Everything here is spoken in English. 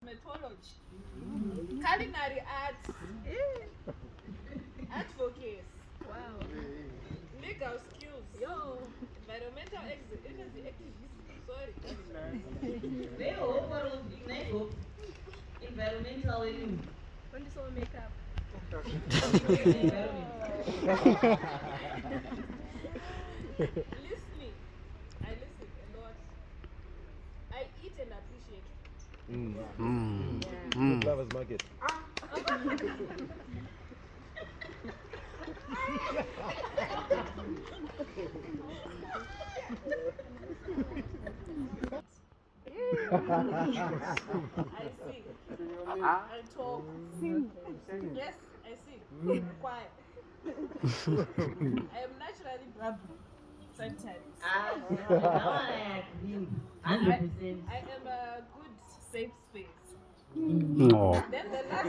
Cosmetology, culinary arts, advocacy, Wow. legal skills, Yo. environmental activism. Sorry. Environmental When did someone make up? Listening, I listen a lot. I eat and appreciate. Lovers market. I sing. I talk. Yes, I sing. Quiet. I am naturally brabbly. Sometimes. I am a good safe space. No. Then the last